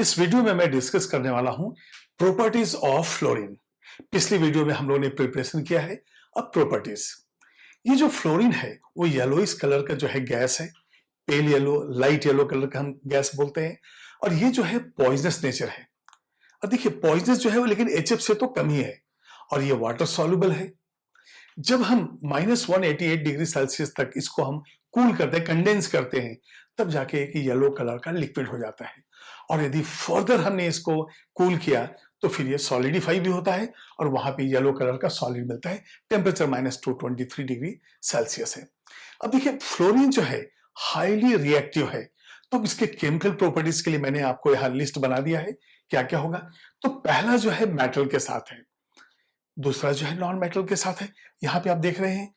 इस वीडियो में मैं डिस्कस करने वाला हूं प्रॉपर्टीज ऑफ फ्लोरीन। पिछली वीडियो में हम लोगों ने प्रिपरेशन किया है। अब प्रॉपर्टीज, ये जो फ्लोरीन है वो येलोइश कलर का जो है गैस है, pale yellow, light yellow colour का हम गैस बोलते हैं। और ये जो है पॉइजनस नेचर है। और देखिए पॉइजनस जो है वो लेकिन HF से तो कम ही है, और ये वाटर सॉल्युबल है। जब हम -188 डिग्री सेल्सियस तक इसको हम कूल करते हैं, कंडेंस करते हैं, तब जाके एक येलो कलर का लिक्विड हो जाता है। और यदि फर्दर हमने इसको कूल किया तो फिर ये सॉलिडिफाई भी होता है और वहां पे येलो कलर का सॉलिड मिलता है। टेम्परेचर -223 डिग्री सेल्सियस है। अब देखिए फ्लोरीन जो है हाईली रिएक्टिव है, तो इसके केमिकल प्रॉपर्टीज के लिए मैंने आपको यहां लिस्ट बना दिया है। क्या क्या होगा, तो पहला जो है मेटल के साथ है, दूसरा जो है नॉन मेटल के साथ है। यहां पे आप देख रहे हैं,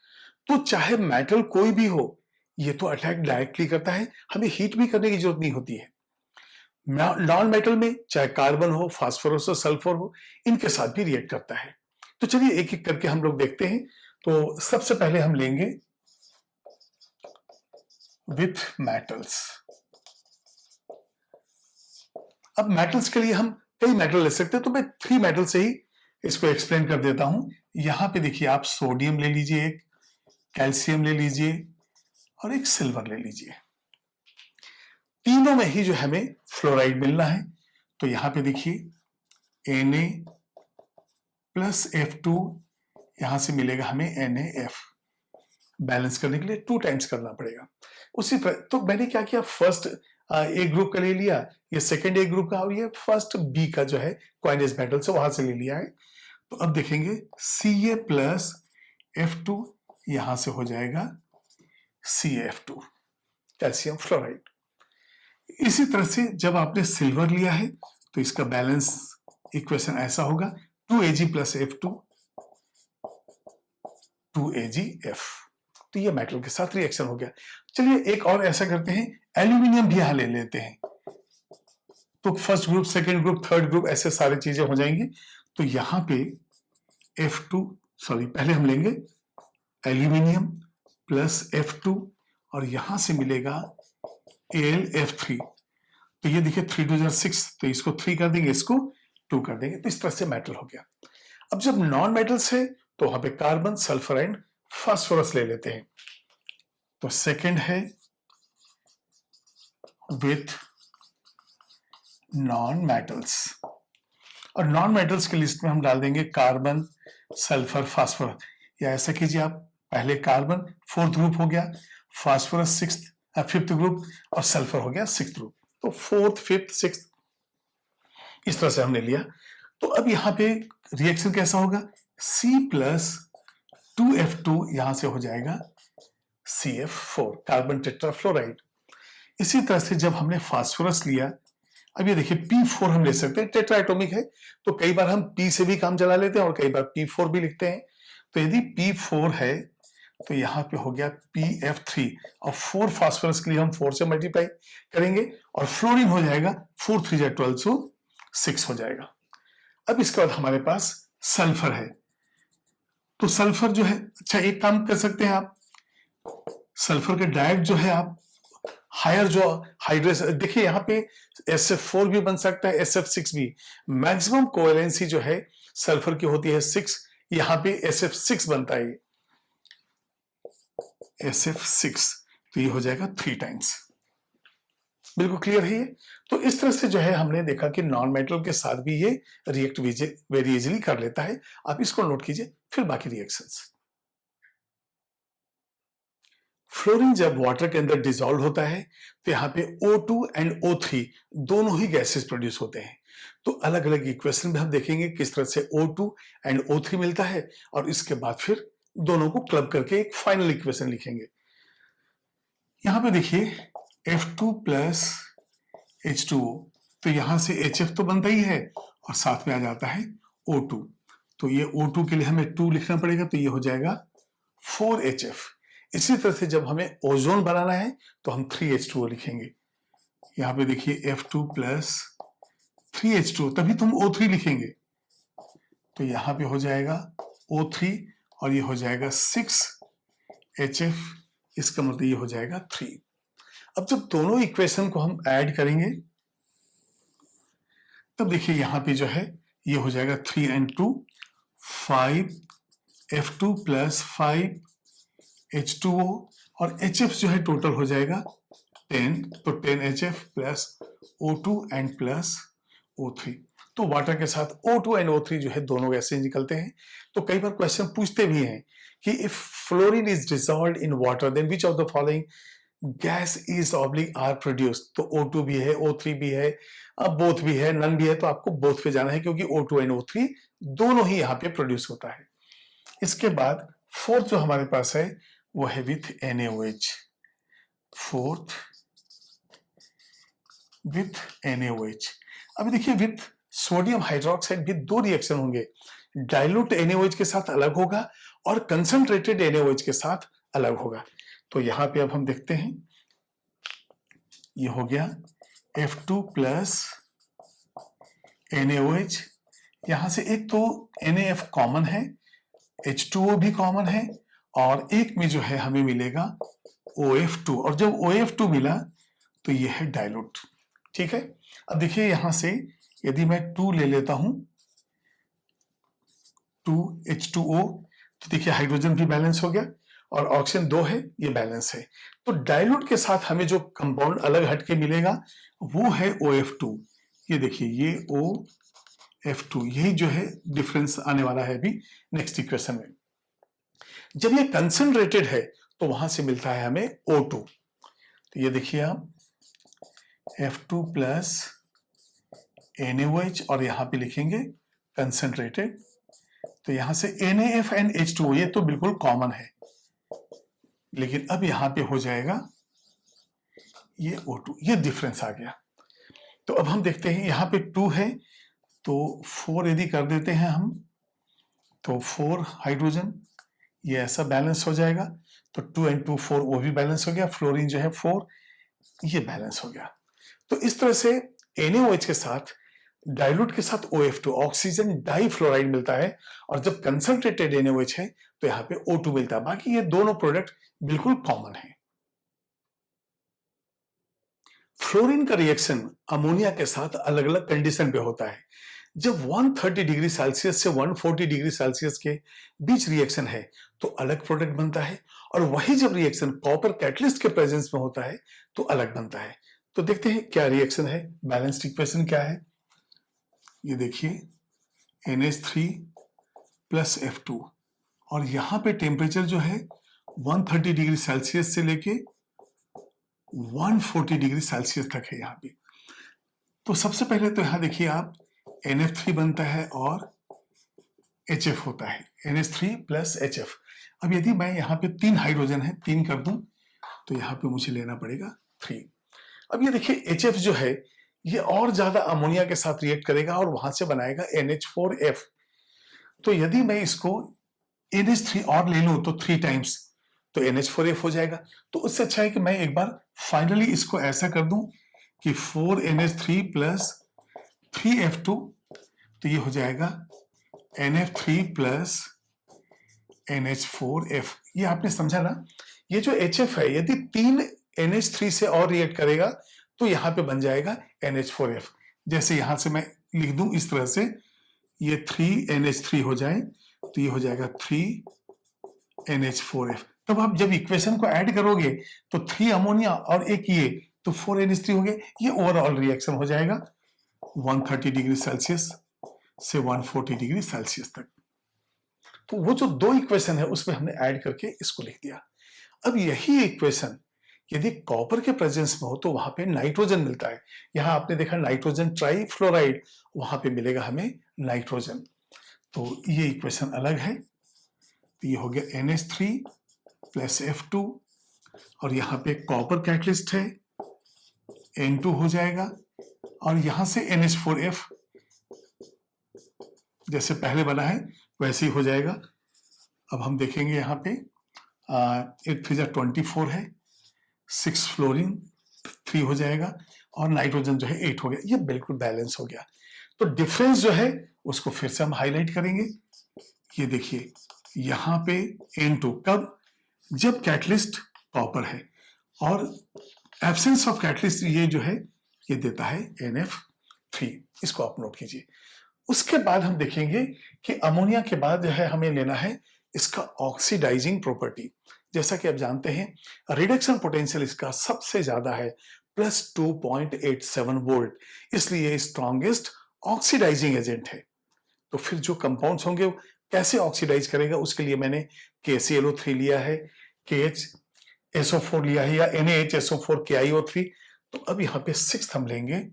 तो चाहे मेटल कोई भी हो, ये तो अटैक डायरेक्टली करता है, हमें हीट भी करने की जरूरत नहीं होती है। नॉन मेटल में चाहे कार्बन हो, फास्फोरस हो, सल्फर हो, इनके साथ भी रिएक्ट करता है। तो चलिए एक एक करके हम लोग देखते हैं। तो सबसे पहले हम लेंगे विथ मेटल्स। अब मेटल्स के लिए हम कई मेटल ले सकते हैं, तो मैं 3 मेटल से ही इसको एक्सप्लेन कर देता हूं। यहां पे देखिए आप सोडियम ले लीजिए, एक कैल्शियम ले लीजिए और एक सिल्वर ले लीजिए। तीनों में ही जो हमें फ्लोराइड मिलना है। तो यहां पे देखिए Na+F2, यहां से मिलेगा हमें NaF। बैलेंस करने के लिए 2 टाइम्स करना पड़ेगा। उसी पर तो मैंने क्या किया, फर्स्ट ए ग्रुप का ले लिया, ये सेकंड ए ग्रुप का, और ये फर्स्ट बी का जो है क्वाइनेस मेटल से वहां से ले लिया है। तो अब देखेंगे Ca+F2, यहां से हो जाएगा CaF2, कैल्शियम फ्लोराइड। इसी तरह से जब आपने सिल्वर लिया है तो इसका बैलेंस इक्वेशन ऐसा होगा 2Ag+F2 2AgF। तो ये मेटल के साथ रिएक्शन हो गया। चलिए एक और ऐसा करते हैं, एल्यूमिनियम भी यहां ले लेते हैं। तो first group, second group, third group, ऐसे सारी चीजें हो जाएंगी। तो यहां पे पहले हम लेंगे एल्यूमिनियम +F2 और यहां से मिलेगा AlF3। तो ये देखिए 3 2 6, तो इसको 3 कर देंगे, इसको 2 कर देंगे। तो इस तरह से मेटल हो गया। अब जब नॉन मेटल्स है तो वहां पे कार्बन, सल्फर एंड फास्फोरस ले लेते हैं। तो सेकंड है विथ नॉन मेटल्स, और नॉन मेटल्स की लिस्ट में हम डाल देंगे कार्बन, सल्फर, फास्फोरस। या ऐसा कीजिए आप, पहले कार्बन 4th ग्रुप हो गया, फास्फोरस 5th ग्रुप और सल्फर हो गया 6th ग्रुप। तो 4th, 5th, 6th इस तरह से हमने लिया। तो अब यहां पे रिएक्शन कैसा होगा, C+2F2 यहां से हो जाएगा CF4, कार्बन टेट्राफ्लोराइड। इसी तरह से जब हमने फास्फोरस लिया, अब ये देखिए P4 हम ले सकते हैं, टेट्रा एटॉमिक है, तो कई बार हम P से भी काम चला लेते हैं और कई बार P4 भी लिखते हैं। तो यदि P4 है तो यहां पे हो गया PF3, और 4 फास्फोरस के लिए हम 4 से मल्टीप्लाई करेंगे और फ्लोरीन हो जाएगा 4 3 12, सो 6 हो जाएगा। अब इसके बाद हमारे पास सल्फर है। तो सल्फर जो है, अच्छा एक काम कर सकते हैं आप, सल्फर के डायरेक्ट जो है आप हायर जो हाइड्रेस, देखिए यहां पे SF4 भी बन सकता है, SF6 भी। मैक्सिमम कोवेलेंसी जो है सल्फर की होती है 6, यहां पे SF6 बनता है, SF6। तो ये हो जाएगा 3 टाइम्स। बिल्कुल क्लियर है ये। तो इस तरह से जो है हमने देखा कि नॉन मेटल के साथ भी ये रिएक्ट वेरी इजीली कर लेता है। आप इसको नोट कीजिए, फिर बाकी रिएक्शंस। फ्लोरीन जब वाटर के अंदर डिसॉल्व होता है तो यहाँ पे O2 एंड O3 दोनों ही गैसेस प्रोड्यूस होते हैं। तो अलग अलग इक्वेशन में हम देखेंगे किस तरह से O2 एंड O3 मिलता है, और इसके बाद फिर दोनों को क्लब करके एक फाइनल इक्वेशन लिखेंगे। यहां पे देखिए F2+H2O, तो यहां से HF तो बनता ही है और साथ में आ जाता है O2। तो ये O2 के लिए हमें 2 लिखना पड़ेगा, तो ये हो जाएगा 4HF। इसी तरह से जब हमें ओजोन बनाना है तो हम 3H2O लिखेंगे। यहां पे देखिए F2+3H2O, तभी तुम O3 लिखेंगे। तो यहां पे हो जाएगा O3 और ये हो जाएगा 6HF, इसका मतलब ये हो जाएगा 3। अब जब दोनों इक्वेशन को हम ऐड करेंगे तब देखिए यहाँ पे जो है ये हो जाएगा 3N2 5F2 प्लस 5H2O और HF जो है टोटल हो जाएगा 10, तो 10HF plus O2 and plus O3। तो वाटर के साथ O2 एंड O3 जो है दोनों गैसें निकलते हैं। तो कई बार क्वेश्चन पूछते भी हैं कि if fluorine is dissolved in water then which of the following gas is oblique or produced. तो O2 भी है, O3 भी है, अब बोथ भी है, नन भी है, तो आपको बोथ पे जाना है क्योंकि O2 एंड O3 दोनों ही यहाँ पे प्रोड्यूस होता है। इसके बाद फोर्थ जो हमारे पास है वो है with NaOH। Fourth with NaOH। अभी देखिए विथ सोडियम हाइड्रोक्साइड भी दो रिएक्शन होंगे, डाइल्यूट NaOH के साथ अलग होगा और कंसंट्रेटेड NaOH के साथ अलग होगा। तो यहां पे अब हम देखते हैं, ये हो गया F2 प्लस NaOH। यहां से एक तो NaF कॉमन है, H2O भी कॉमन है और एक में जो है हमें मिलेगा OF2, और जब OF2 मिला तो ये है डाइल्यूट। ठीक है, अब देखिए यहां से यदि मैं 2 ले लेता हूं 2H2O, तो देखिए हाइड्रोजन भी बैलेंस हो गया और ऑक्सीजन 2 है, ये बैलेंस है। तो डाइल्यूट के साथ हमें जो कंपाउंड अलग हटके मिलेगा वो है OF2। ये देखिए ये OF2, यही जो है डिफरेंस आने वाला है अभी नेक्स्ट इक्वेशन में। जब ये कंसंट्रेटेड है तो वहां से मिलता है हमें O2। तो ये देखिए आप F2 प्लस NaOH और यहां पे लिखेंगे कंसंट्रेटेड, तो यहां से NaF एंड H2O ये तो बिल्कुल कॉमन है, लेकिन अब यहां पे हो जाएगा ये O2, ये डिफरेंस आ गया। तो अब हम देखते हैं यहां पे 2 है तो 4 यदि कर देते हैं हम तो 4 हाइड्रोजन, ये ऐसा बैलेंस हो जाएगा। तो 2 and 2 4 वो भी बैलेंस हो गया, फ्लोरीन जो है 4 ये बैलेंस हो गया। तो इस तरह से NaOH के साथ डाइल्यूट के साथ OF2 ऑक्सीजन डाइफ्लोराइड मिलता है, और जब कंसंट्रेटेड NaOH है तो यहाँ पे O2 मिलता है। बाकी ये दोनों प्रोडक्ट बिल्कुल कॉमन है। फ्लोरीन का रिएक्शन अमोनिया के साथ अलग अलग कंडीशन पे होता है। जब 130 डिग्री सेल्सियस से 140 डिग्री सेल्सियस के बीच रिएक्शन है तो अलग प्रोडक्ट बनता है, और वही जब रिएक्शन कॉपर कैटलिस्ट के प्रेजेंस में होता है तो अलग बनता है। तो देखते हैं क्या रिएक्शन है, बैलेंस्ड इक्वेशन क्या है। ये देखिए NH3 प्लस F2, और यहां पे टेम्परेचर जो है 130 डिग्री सेल्सियस से लेके 140 डिग्री सेल्सियस तक है यहाँ पे। तो सबसे पहले तो यहां देखिए आप NF3 बनता है और HF होता है, NH3 प्लस HF। अब यदि मैं यहाँ पे 3 हाइड्रोजन है 3 कर दूं तो यहाँ पे मुझे लेना पड़ेगा 3। अब ये देखिए HF जो है ये और ज्यादा अमोनिया के साथ रिएक्ट करेगा और वहां से बनाएगा NH4F। तो यदि मैं इसको NH3 और ले लूं तो 3 टाइम्स तो NH4F हो जाएगा। तो उससे अच्छा है कि मैं एक बार फाइनली इसको ऐसा कर दूं कि 4NH3 प्लस 3F2, तो ये हो जाएगा NF3 प्लस NH4F। ये आपने समझा ना, ये जो HF है यदि 3 NH3 से और रिएक्ट करेगा तो यहां पे बन जाएगा NH4F। जैसे यहां से मैं लिख दूं इस तरह से, ये 3NH3 हो जाए तो ये हो जाएगा 3NH4F। तब आप जब इक्वेशन को ऐड करोगे तो 3 अमोनिया और एक ये तो 4NH3 हो गए। ये ओवरऑल रिएक्शन हो जाएगा 130 डिग्री सेल्सियस से 140 डिग्री सेल्सियस तक। तो वो जो 2 इक्वेशन है उसमें हमने ऐड करके इसको लिख दिया। अब यही इक्वेशन यदि कॉपर के प्रेजेंस में हो तो वहां पे नाइट्रोजन मिलता है। यहां आपने देखा नाइट्रोजन ट्राइफ्लोराइड, वहां पे मिलेगा हमें नाइट्रोजन। तो ये इक्वेशन अलग है। तो ये हो गया NH3 प्लस F2, और यहाँ पे कॉपर कैटलिस्ट है N2 हो जाएगा, और यहां से NH4F जैसे पहले बना है वैसे ही हो जाएगा। अब हम देखेंगे यहाँ पे 8 3 24 है, 6 फ्लोरीन 3 हो जाएगा, और नाइट्रोजन जो है 8 हो गया। ये बिल्कुल बैलेंस हो गया। तो डिफरेंस जो है उसको फिर से हम हाईलाइट करेंगे। ये देखिए यहाँ पे N2 कब, जब कैटलिस्ट कॉपर है, और एब्सेंस ऑफ कैटलिस्ट ये जो है ये देता है NF 3, इसको आप नोट कीजिए। उसके बाद हम देखेंगे कि अमोनिया के बाद जो है हमें लेना है इसका ऑक्सीडाइजिंग प्रॉपर्टी। जैसा कि आप जानते हैं रिडक्शन पोटेंशियल इसका सबसे ज्यादा है +2.87 वोल्ट, इसलिए स्ट्रॉन्गेस्ट ऑक्सीडाइजिंग एजेंट है। तो फिर जो कंपाउंड्स होंगे वो कैसे ऑक्सीडाइज करेगा, उसके लिए मैंने KClO3 लिया है, KHSO4 लिया है या NaHSO4 KiO3। तो अब यहाँ पे 6th हम लेंगे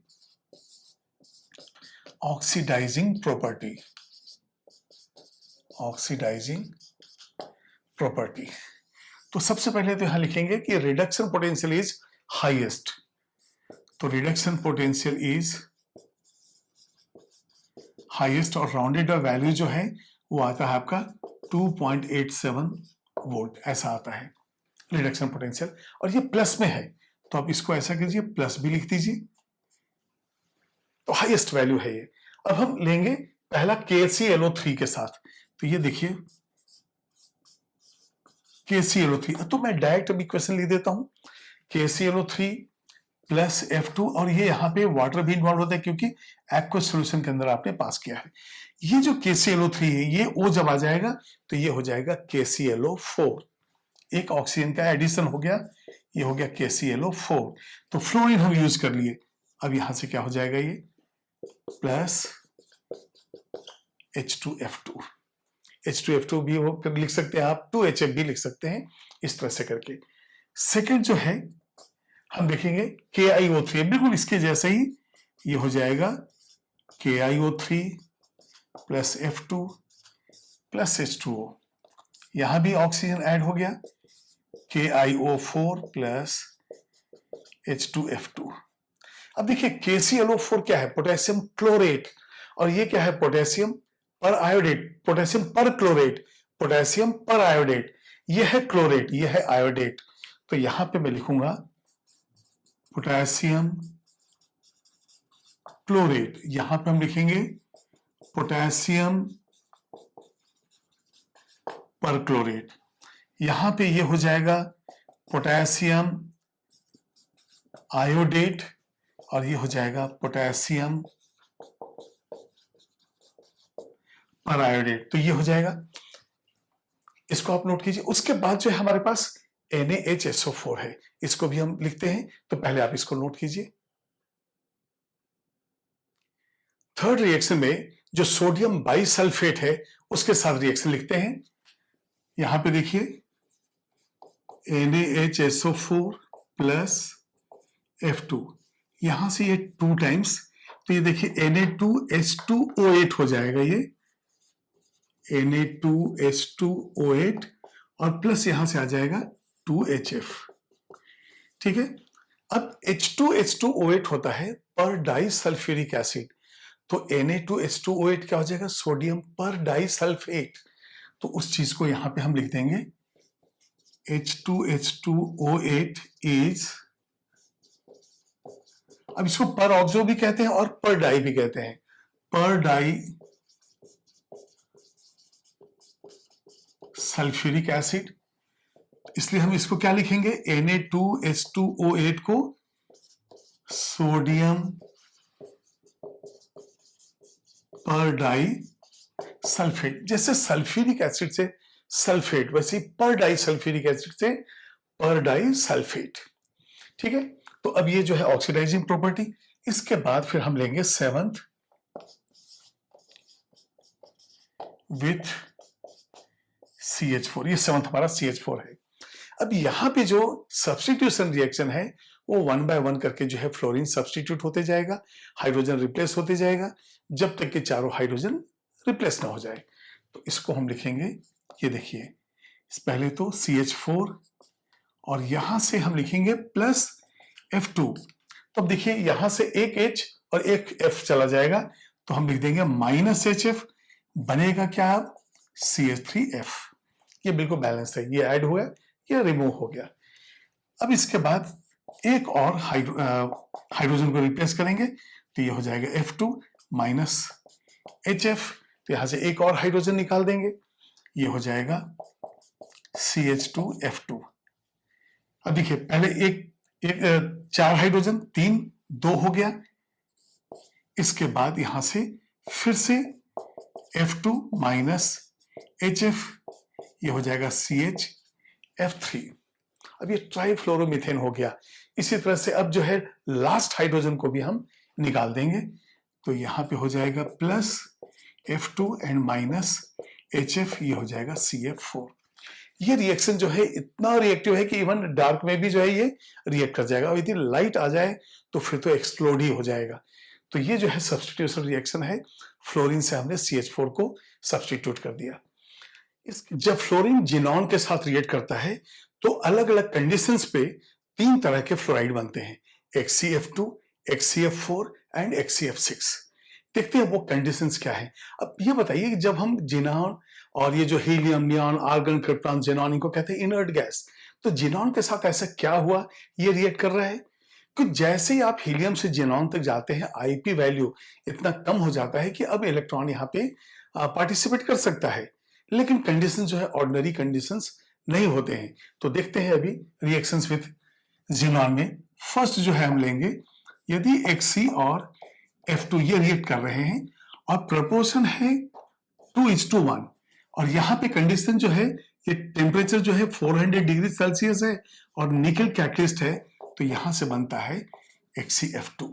ऑक्सीडाइजिंग प्रॉपर्टी। ऑक्सीडाइजिंग प्रॉपर्टी तो सबसे पहले तो यहां लिखेंगे कि रिडक्शन पोटेंशियल इज हाईएस्ट। तो रिडक्शन पोटेंशियल इज हाईएस्ट और राउंडेड वैल्यू जो है वो आता है आपका 2.87 वोल्ट, ऐसा आता है रिडक्शन पोटेंशियल। और ये प्लस में है तो आप इसको ऐसा कीजिए, प्लस भी लिख दीजिए। तो हाईएस्ट वैल्यू है ये। अब हम लेंगे पहला KClO3 के साथ। तो ये देखिए KClO3, तो मैं डायरेक्ट अब इक्वेशन लिख देता हूं KClO3 प्लस F2, और ये यहाँ पे वाटर भी इन्वॉल्व होता है क्योंकि एक्वस सॉल्यूशन के अंदर आपने पास किया है। ये जो KClO3 है ये O जब आ जाएगा तो ये हो जाएगा KClO4, एक ऑक्सीजन का एडिशन हो गया, ये हो गया KClO4। तो फ्लोरीन हम यूज कर लिए। अब यहां से क्या हो जाएगा, ये प्लस H2F2, H2F2 भी वो लिख सकते हैं आप, 2HF भी लिख सकते हैं, इस तरह से करके। सेकंड जो है हम देखेंगे KiO3, बिल्कुल इसके जैसे ही ये हो जाएगा KiO3 plus F2 plus H2O, यहां भी ऑक्सीजन ऐड हो गया KiO4 प्लस H2F2। अब देखिए KClO4 क्या है, पोटेशियम क्लोरेट, और ये क्या है, पोटेशियम पर आयोडेट, पोटेशियम पर क्लोरेट, पोटेशियम पर आयोडेट। ये है क्लोरेट, ये है आयोडेट। तो यहां पे मैं लिखूंगा पोटेशियम क्लोरेट, यहां पे हम लिखेंगे पोटेशियम पर क्लोरेट। यहां पे ये हो जाएगा पोटेशियम आयोडेट, और ये हो जाएगा पोटेशियम पर आयोडेट। तो ये हो जाएगा, इसको आप नोट कीजिए। उसके बाद जो है हमारे पास NaHSO4 है, इसको भी हम लिखते हैं। तो पहले आप इसको नोट कीजिए। थर्ड रिएक्शन में जो सोडियम बाइसल्फेट है उसके साथ रिएक्शन लिखते हैं। यहां पे देखिए NaHSO4 प्लस F2, यहां से ये 2 टाइम्स, तो ये देखिए Na2H2O8 हो जाएगा, ये Na2H2O8 और प्लस यहां से आ जाएगा 2HF। ठीक है। अब H2H2O8 होता है पर डाइसल्फ्यूरिक एसिड, तो Na2H2O8 क्या हो जाएगा, सोडियम पर डाइसल्फेट। तो उस चीज को यहां पे हम लिख देंगे H2H2O8 इज, अब इसको पर ऑक्सो भी कहते हैं और पर डाई भी कहते हैं, पर डाई सल्फ्यूरिक एसिड। इसलिए हम इसको क्या लिखेंगे, Na2H2O8 को सोडियम पर डाई सल्फेट। जैसे सल्फ्यूरिक एसिड से सल्फेट, वैसे ही पर डाई सल्फ्यूरिक एसिड से पर डाई सल्फेट। ठीक है। तो अब ये जो है ऑक्सीडाइजिंग प्रॉपर्टी। इसके बाद फिर हम लेंगे 7th विथ CH4, ये 7th हमारा CH4 है। अब यहां पे जो सब्स्टिट्यूशन रिएक्शन है वो 1 बाय 1 करके जो है फ्लोरीन सब्स्टिट्यूट होते जाएगा, हाइड्रोजन रिप्लेस होते जाएगा, जब तक कि चारों हाइड्रोजन रिप्लेस ना हो जाए। तो इसको हम लिखेंगे, ये देखिए पहले तो CH4 और यहां से हम लिखेंगे प्लस F2। तो अब देखिए यहां से एक H और एक F चला जाएगा, तो हम लिख देंगे माइनस HF, बनेगा क्या, CH3F। ये बिल्कुल बैलेंस है, ये ऐड हुआ, ये रिमूव हो गया। अब इसके बाद एक और हाइड्रोजन को रिप्लेस करेंगे, तो ये हो जाएगा F2 माइनस HF। तो यहां से एक और हाइड्रोजन निकाल देंगे, ये हो जाएगा CH2F2। अब देखिए पहले एक 4 हाइड्रोजन, 3, 2 हो गया। इसके बाद यहां से फिर से F2 माइनस HF, ये हो जाएगा CH F3। अब ये ट्राइफ्लोरोमीथेन हो गया। इसी तरह से अब जो है लास्ट हाइड्रोजन को भी हम निकाल देंगे, तो यहां पे हो जाएगा plus F2 and minus HF, ये हो जाएगा CF4। ये रिएक्शन जो है इतना रिएक्टिव है कि इवन डार्क में भी जो है ये रिएक्ट कर जाएगा, और यदि लाइट आ जाए तो फिर तो एक्सप्लोड ही हो जाएगा। तो ये जो है सब्स्टिट्यूशन रिएक्शन है, फ्लोरीन से हमने CH4 को सब्स्टिट्यूट कर दिया। जब फ्लोरीन जिनॉन के साथ रिएक्ट करता है तो अलग अलग कंडीशंस पे 3 तरह के फ्लोराइड बनते हैं, HCF2, HCF4 एंड HCF6। देखते हैं वो कंडीशंस क्या है। अब ये बताइए कि जब हम जिनॉन और ये जो helium, neon, argon, krypton, xenon, इनको कहते हैं इनर्ट गैस, तो जिनॉन के साथ ऐसा क्या हुआ ये रिएक्ट कर रहा है कि जैसे ही आप हीलियम से जेनॉन तक जाते हैं IP वैल्यू इतना कम हो जाता है कि अब इलेक्ट्रॉन यहाँ पे पार्टिसिपेट कर सकता है, लेकिन कंडीशन जो है ऑर्डिनरी कंडीशंस नहीं होते हैं। तो देखते हैं अभी रिएक्शंस विद जिनॉन में। फर्स्ट जो है हम लेंगे, यदि Xc और F2 ये रिएक्ट कर रहे हैं और प्रपोर्शन है 2:1, और यहाँ पे कंडीशन जो है ये टेम्परेचर जो है 400 डिग्री सेल्सियस है और निकल कैटलिस्ट है, तो यहां से बनता है HCF2।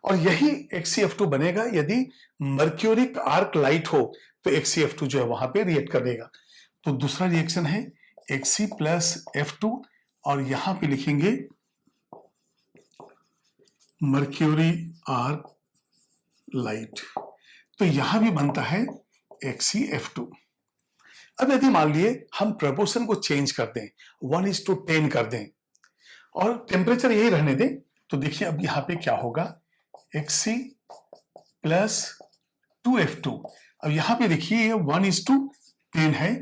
और यही HCF2 बनेगा यदि मर्क्यूरिक आर्क लाइट हो तो HCF2 जो है वहां पे रिएक्ट करेगा। तो दूसरा रिएक्शन है Xc प्लस F2, और यहां पे लिखेंगे मर्क्यूरी आर्क लाइट, तो यहां भी बनता है HCF2। अब यदि मान लिए हम प्रपोर्शन को चेंज कर दें, 1:10 कर दें और टेम्परेचर यही रहने दें, तो देखिए अब यहां पे क्या होगा, Xc प्लस 2F2। अब यहां पे देखिए ये 1:10 है,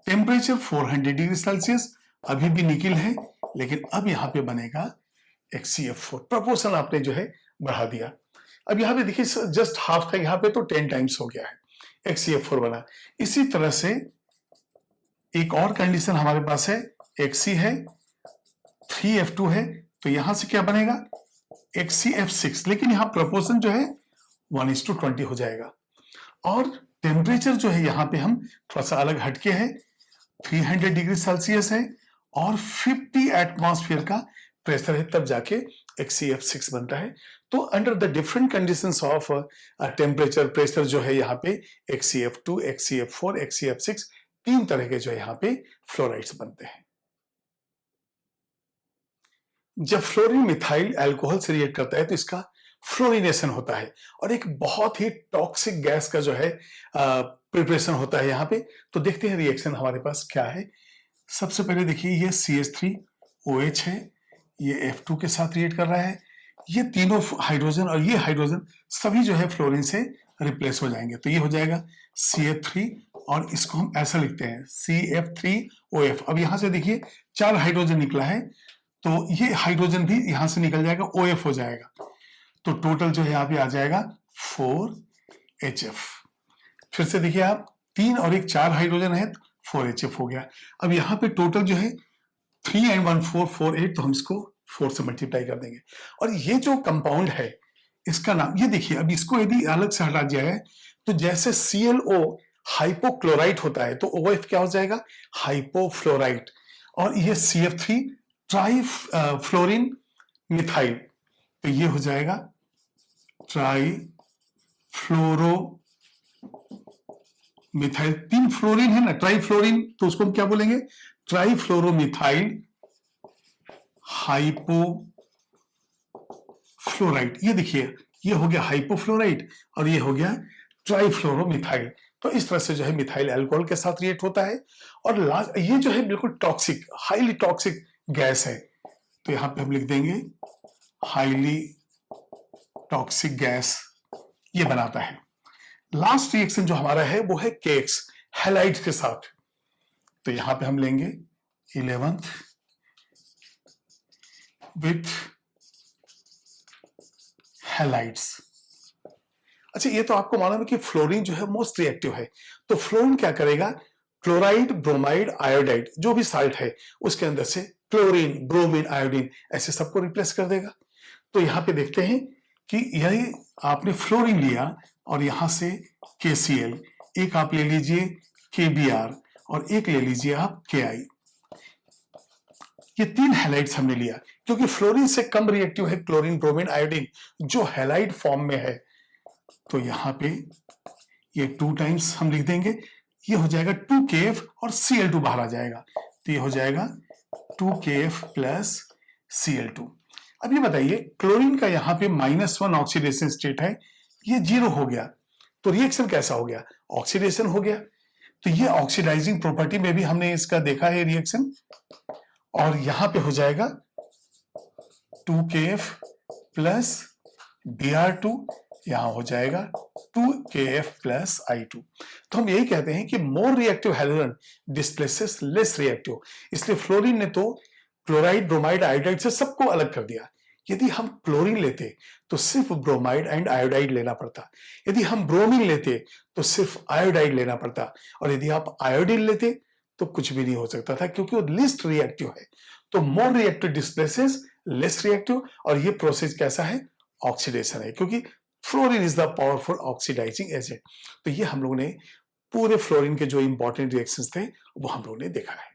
टेम्परेचर 400 डिग्री सेल्सियस, अभी भी निकिल है, लेकिन अब यहां पे बनेगा HCF4। प्रपोर्शन आपने जो है बढ़ा दिया। अब यहां पे देखिए जस्ट हाफ था, यहां पे तो 10 टाइम्स हो गया है, HCF4 बना। इसी तरह से एक और कंडीशन हमारे पास है, Xc है, 3F2 है, तो यहां से क्या बनेगा HCF6, लेकिन यहां प्रपोर्शन जो है 1:20 हो जाएगा। और टेम्परेचर जो है यहां पे हम थोड़ा सा अलग हटके है, 300 डिग्री सेल्सियस है और 50 एटमॉस्फेयर का प्रेशर है, तब जाके HCF6 बनता है। तो under the different conditions of temperature, pressure जो है यहाँ पे HCF2, HCF4, HCF6 3 तरह के जो है यहाँ पे फ्लोराइड्स बनते हैं। जब फ्लोरीन मिथाइल अल्कोहल से रिएक्ट करता है तो इसका फ्लोरिनेशन होता है और एक बहुत ही टॉक्सिक गैस का जो है प्रिपरेशन होता है यहाँ पे। तो देखते हैं रिएक्शन हमारे पास क्या है। सबसे पहले देखिए ये CH3OH है, ये F2 के साथ रिएक्ट कर रहा है, ये तीनों हाइड्रोजन और ये हाइड्रोजन सभी जो है फ्लोरीन से रिप्लेस हो जाएंगे, तो ये हो जाएगा CH3 और इसको हम ऐसा लिखते हैं CF3OF। अब यहां से देखिए 4 हाइड्रोजन निकला है, तो ये हाइड्रोजन भी यहां से निकल जाएगा, OF हो जाएगा, तो टोटल जो है यहाँ पे आ जाएगा 4HF। फिर से देखिए आप 3 और 1 4 हाइड्रोजन है, 4HF हो गया। अब यहाँ पे टोटल जो है 3 and 1 4 4 8, तो हम इसको 4 से मल्टीप्लाई कर देंगे। और ये जो कंपाउंड है इसका नाम ये देखिए, अब इसको यदि अलग से हटा दिया है तो जैसे ClO हाइपोक्लोराइट होता है तो OF क्या हो जाएगा, हाइपोफ्लोराइट। और ये CF3 ट्राई फ्लोरीन मिथाइल, तो ये हो जाएगा ट्राई फ्लोरो मिथाइल। 3 फ्लोरीन है ना, ट्राई फ्लोरीन, तो उसको हम क्या बोलेंगे, ट्राई फ्लोरोमिथाइल हाइपोफ्लोराइट। ये देखिए ये हो गया हाइपोफ्लोराइट और ये हो गया ट्राइफ्लोरोमिथाइल। तो इस तरह से जो है मिथाइल अल्कोहल के साथ रिएक्ट होता है। और लास्ट ये जो है बिल्कुल टॉक्सिक, हाईली टॉक्सिक गैस है, तो यहां पे हम लिख देंगे हाईली टॉक्सिक गैस ये बनाता है। लास्ट रिएक्शन जो हमारा है वो है KX हैलाइड के साथ, तो यहां पे हम लेंगे 11th विथ हैलाइड्स। अच्छा, ये तो आपको मालूम है कि फ्लोरीन जो है मोस्ट रिएक्टिव है, तो फ्लोरीन क्या करेगा, क्लोराइड, ब्रोमाइड, आयोडाइड जो भी साल्ट है उसके अंदर से क्लोरीन, ब्रोमीन, आयोडीन ऐसे सबको रिप्लेस कर देगा। तो यहां पे देखते हैं कि यही आपने फ्लोरीन लिया और यहां से KCl, एक आप ले लीजिए KBr और एक ले लीजिए आप KI। ये 3 हैलाइड्स हमने लिया क्योंकि फ्लोरीन से कम रिएक्टिव है क्लोरीन, ब्रोमीन, आयोडीन जो हैलाइड फॉर्म में है। तो यहां पे ये 2 टाइम्स हम लिख देंगे, ये हो जाएगा 2KF और Cl2 बाहर आ जाएगा, तो ये हो जाएगा 2KF प्लस Cl2। अब ये बताइए क्लोरीन का यहाँ पे -1 ऑक्सीडेशन स्टेट है, ये 0 हो गया, तो रिएक्शन कैसा हो गया? ऑक्सीडेशन हो गया। तो ये ऑक्सीडाइजिंग प्रॉपर्टी में भी हमने इसका देखा है रिएक्शन, और यहां पे हो जाएगा 2KF प्लस Br2, यहां हो जाएगा 2KF प्लस I2। तो हम यही कहते हैं कि more reactive halogen displaces less reactive, इसलिए फ्लोरीन ने तो क्लोराइड, ब्रोमाइड, आयोडाइड से सबको अलग कर दिया। यदि हम क्लोरीन लेते तो सिर्फ ब्रोमाइड एंड आयोडाइड लेना पड़ता, यदि हम ब्रोमीन लेते तो सिर्फ आयोडाइड लेना पड़ता, और यदि आप आयोडीन लेते तो कुछ भी नहीं हो सकता था क्योंकि वो लिस्ट रिएक्टिव है। तो more reactive displaces less reactive, और ये प्रोसेस कैसा है? ऑक्सीडेशन है, क्योंकि fluorine is the powerful oxidising agent. तो ये हम लोगों ने पूरे फ्लोरीन के जो इंपॉर्टेंट रिएक्शंस थे वो हम लोगों ने देखा है।